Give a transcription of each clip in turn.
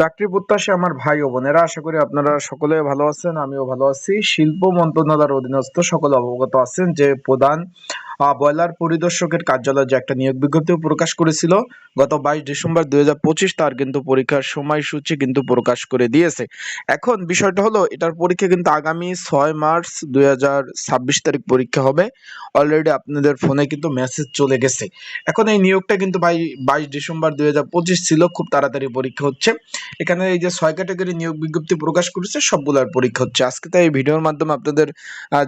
চাকরি প্রত্যাশী আমার ভাই ও বোনেরা, আশা করি আপনারা সকলে ভালো আছেন। আমিও ভালো আছি। শিল্প মন্ত্রণালয়ের অধীনস্থ সকলে অবগত আছেন যে প্রধান বয়লার পরিদর্শকের কার্যালয় যে একটা নিয়োগ বিজ্ঞপ্তি প্রকাশ করেছিল গত 22 ডিসেম্বর 2025, তার কিন্তু পরীক্ষার সময়সূচি কিন্তু প্রকাশ করে দিয়েছে। এখন বিষয়টা হলো, এটার পরীক্ষা কিন্তু আগামী 6 মার্চ 2026 তারিখ পরীক্ষা হবে। অলরেডি আপনাদের ফোনে কিন্তু মেসেজ চলে গেছে। এখন এই নিয়োগটা কিন্তু 22 ডিসেম্বর 2025 ছিল, খুব তাড়াতাড়ি পরীক্ষা হচ্ছে। এখানে এই যে 6 ক্যাটাগরি নিয়োগ বিজ্ঞপ্তি প্রকাশ করেছে, সবগুলোর পরীক্ষা হচ্ছে। আজকে তাই এই ভিডিওর মাধ্যমে আপনাদের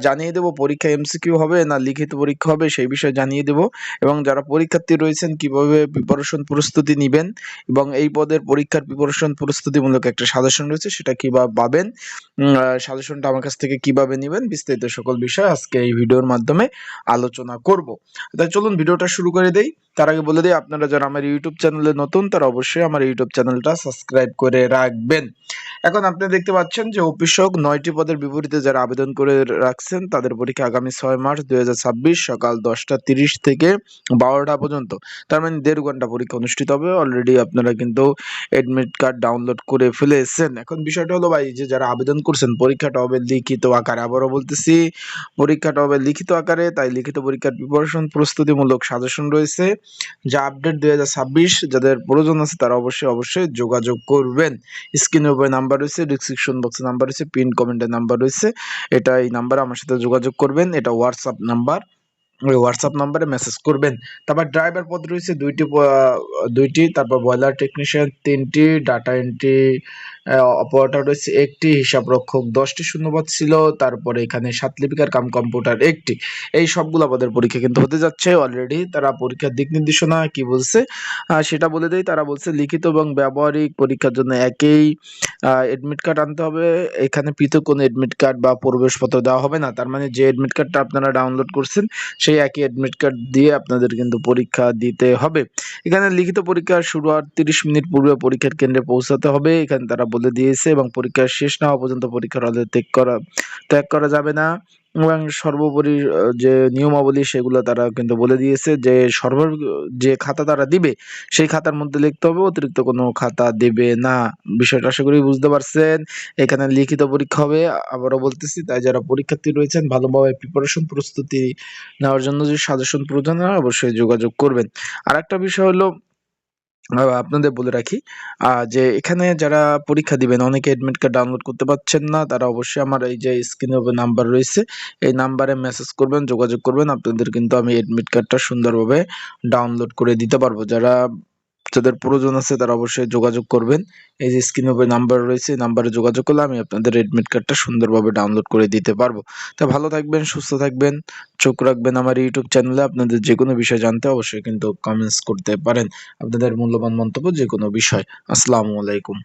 জানিয়ে দেব পরীক্ষা এমসিকিউ হবে না লিখিত পরীক্ষা হবে, সেই বিষয়ে জানিয়ে দেব। এবং যারা পরীক্ষার্থী রয়েছেন কিভাবে প্রিপারেশন প্রস্তুতি নেবেন এবং এই পদের পরীক্ষার প্রিপারেশন প্রস্তুতিমূলক একটা সাজেশন রয়েছে, সেটা কিভাবে পাবেন, সাজেশনটা আমার কাছ থেকে কিভাবে নেবেন, বিস্তারিত সকল বিষয় আজকে এই ভিডিওর মাধ্যমে আলোচনা করব। তাই চলুন ভিডিওটা শুরু করে দেই। তার আগে বলে দিই, আপনারা যারা আমার ইউটিউব চ্যানেলে নতুন তারা অবশ্যই আমার ইউটিউব চ্যানেলটা সাবস্ক্রাইব করে রাখবেন। এখন আপনি দেখতে পাচ্ছেন যে অফিসক 9টি পদের বিপরীতে যারা আবেদন করে রাখছেন তাদের পরীক্ষা আগামী 6 মার্চ 2026 সকাল 10টা 30 থেকে 12টা পর্যন্ত, তার মানে 1.5 ঘন্টা পরীক্ষা অনুষ্ঠিত হবে। অলরেডি আপনারা কিন্তু এডমিট কার্ড ডাউনলোড করে ফেলেছেন। এখন বিষয়টা হলো ভাই, যে যারা আবেদন করছেন পরীক্ষাটা হবে লিখিত আকারে। আবারও বলতেছি, পরীক্ষাটা হবে লিখিত আকারে। তাই লিখিত পরীক্ষার প্রিপারেশন প্রস্তুতিমূলক সাজেশন রয়েছে যা আপডেট 2026, যাদের প্রয়োজন আছে তারা অবশ্যই যোগাযোগ করবেন। স্ক্রিনের উপরে নাম্বার রয়েছে, ডিসক্রিপশন বক্সে নাম্বার রয়েছে, পিন কমেন্টে নাম্বার রয়েছে। এই নাম্বারে আমার সাথে যোগাযোগ করবেন। এটা হোয়াটসঅ্যাপ নাম্বার, ওই হোয়াটসঅ্যাপ নাম্বারে মেসেজ করবেন। তারপর ড্রাইভার পদ রয়েছে দুইটি, তারপর বয়লার টেকনিশিয়ান 3টি, ডাটা এন্ট্রি অপারেটর রয়েছে 1টি, হিসাব রক্ষক 10টি শূন্যপদ ছিল। তারপরে এখানে 7 লিপিকার কাম কম্পিউটার 1টি। এই সবগুলা পদের পরীক্ষা কিন্তু হতে যাচ্ছে। অলরেডি তারা পরীক্ষার দিক নির্দেশনা কি বলছে সেটা বলে দেই। তারা বলছে লিখিত এবং ব্যবহারিক পরীক্ষার জন্য একই এডমিট কার্ড আনতে হবে। এখানে পৃথক কোনো এডমিট কার্ড বা প্রবেশপত্র দেওয়া হবে না। তার মানে যে এডমিট কার্ডটা আপনারা ডাউনলোড করছেন সেই একই এডমিট কার্ড দিয়ে আপনাদের কিন্তু পরীক্ষা দিতে হবে। এখানে লিখিত পরীক্ষা শুরু হওয়ার 30 মিনিট পূর্বে পরীক্ষার কেন্দ্রে পৌঁছাতে হবে, এখানে তারা বলে দিয়েছে। এবং পরীক্ষা শেষ না হওয়া পর্যন্ত পরীক্ষার হলে ত্যাগ করা যাবে না। এবং সর্বোপরি যে নিয়মাবলী সেগুলো তারা কিন্তু বলে দিয়েছে যে যে খাতা তারা দিবে সেই খাতার মধ্যে লিখতে হবে, অতিরিক্ত কোনো খাতা দেবে না। বিষয়টা আশা করি বুঝতে পারছেন। এখানে লিখিত পরীক্ষা হবে, আবারও বলতেছি। তাই যারা পরীক্ষার্থী রয়েছেন ভালোভাবে প্রিপারেশন প্রস্তুতি নেওয়ার জন্য যে সাজেশন প্রয়োজন হয় অবশ্যই যোগাযোগ করবেন। আর একটা বিষয় হলো, আপনাদের বলে রাখি যে এখানে যারা পরীক্ষা দিবেন অনেকে এডমিট কার্ড ডাউনলোড করতে পারছেন না, তারা অবশ্যই আমার এই যে স্ক্রিনে নাম্বার রয়েছে এই নাম্বারে মেসেজ করবেন, যোগাযোগ করবেন। আপনাদের কিন্তু আমি এডমিট কার্ডটা সুন্দরভাবে ডাউনলোড করে দিতে পারবো। যাদের প্রয়োজন আছে তারা অবশ্যই যোগাযোগ করবেন। এই যে স্ক্রিনে নাম্বার রয়েছে, নাম্বারে যোগাযোগ করলে আমি আপনাদের এডমিট কার্ডটা সুন্দরভাবে ডাউনলোড করে দিতে পারবো। তা ভালো থাকবেন, সুস্থ থাকবেন, চোখ রাখবেন আমার ইউটিউব চ্যানেলে। আপনাদের যে কোনো বিষয় জানতে অবশ্যই কিন্তু কমেন্টস করতে পারেন আপনাদের মূল্যবান মন্তব্য যে কোনো বিষয়। আসসালামু আলাইকুম।